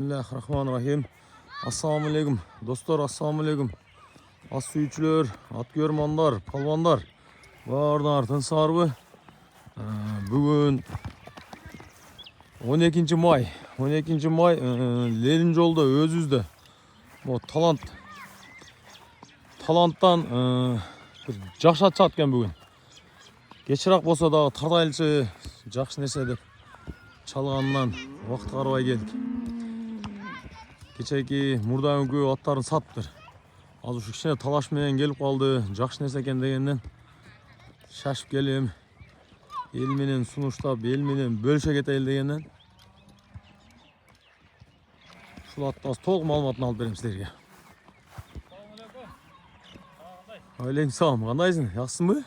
Bismillahirrahmanirrahim. Assalamu alaikum. Dostlar, assalamu alaikum. As suyucular, at görmanlar, palvanlar. Bardan artın sarбы. Bugün 12 may. 12 may Lenin жолда өзүздө. Bu talanttan bir жакшы ат чат экен бүгүн. Кечирээк болсо дагы тардайлчы жакшы нерсе деп чалганынан убакыт карабай келдик. Кечеки мурдагы аттарын сатыптыр. Азыр ушу кичине талаш менен келип калды. Жакшы нерсе экен дегенден шашып келем. Эл менен сунуштап, эл менен бөлүшө кетели дегенден ушул аттан толук маалыматын алып берем силерге. Алейкум салам. Кандайсың? Жакшысыңбы?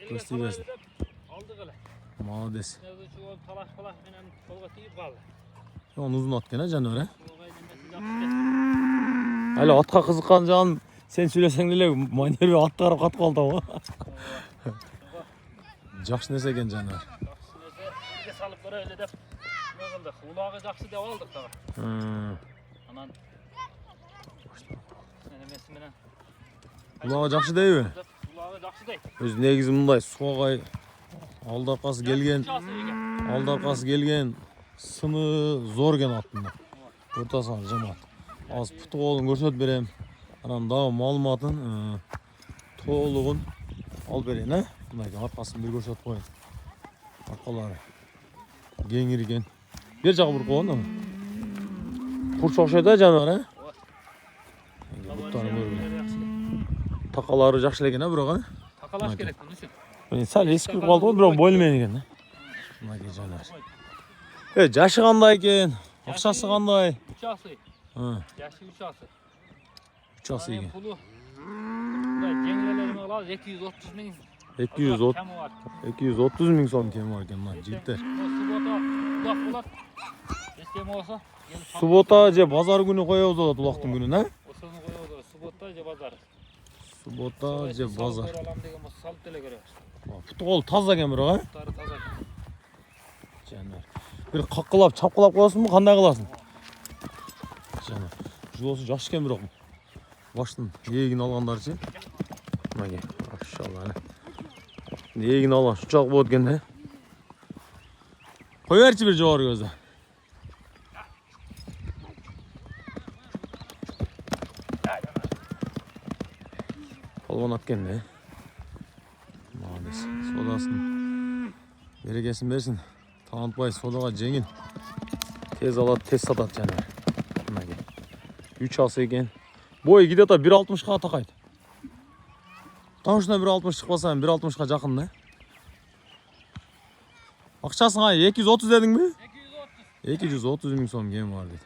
Көстөй берсин. Молодец. Onu uzun at gene canım. Hala atqa kızıkan canım. Sen söylesen dile manyer bir at taraf kat kaldı ama. Жақсы nese gen canım. Жақсы salıp böyle öyle de ne oldu? Ulağı жақсы dev aldık da. Anan. Ulağı жақсы değil mi? Ulağı жақсы değil. Öz negizi mындай суға алды арқасы келген сыны зор кен аттында. Ортасынан жамат. Az putu қолын көрсөтүп берем. Анан дагы маалыматын толугун алып берейин, а? Мындай аркасын бир көрсөтүп коеюн. Аркалары кеңирген. Бер жагы буруп койгон. Курч окшойт а жаныбар, а? Буттары көргүлө. Такалары жакшы экен, а, бирок, а? Takalaş gerek bunun için. Мен сәл эскип калды го, бирок бойлуу менен экен, а? Мына жаныбар. Жашы кандай экен? Акчасы кандай? 3 asый. Yaşı 3 asый. 3 asый экен. Pulu. Bunday jenglelerimi alaz 230 ming. 230 ming so'm kemi var ekan, mana jigitlar. Subota ulaq bolat. Eskem olsa. Subota же bozor kuni qo'yamiz oladi uloqning kunini, ha? Osoni qo'yamiz. Subota же bozor. Subota же bozor. Olam degan bo'lsa salib tele ko'ramiz. Putu qo'l toza ekan biroq, ha? Putlari toza. Жанар. Bir qaqqilab, chapqilab qo'yasanmi, qanday qilasan? Жанар. Julosi yaxshi ekan biroq. Boshdan yegin olganlarchi. Mana, maşallah. Yegin olgan shunchaq bo'ldi ekanda. Qo'yarchi bir javob o'zi. Polvon atkanda. Молодец. Sodaсын berekesin bersin. Tanıtmay sodaga jengil. Tez alат, tez satат жанар. Мына ке. 3 асы экен. Boyu где-то 1.60-га такайт. Таушна 1.60 чыкпаса, 1.60-га жакын да. Акчасын кай 230 дедиңби? 230 миң сом кем бар дейт.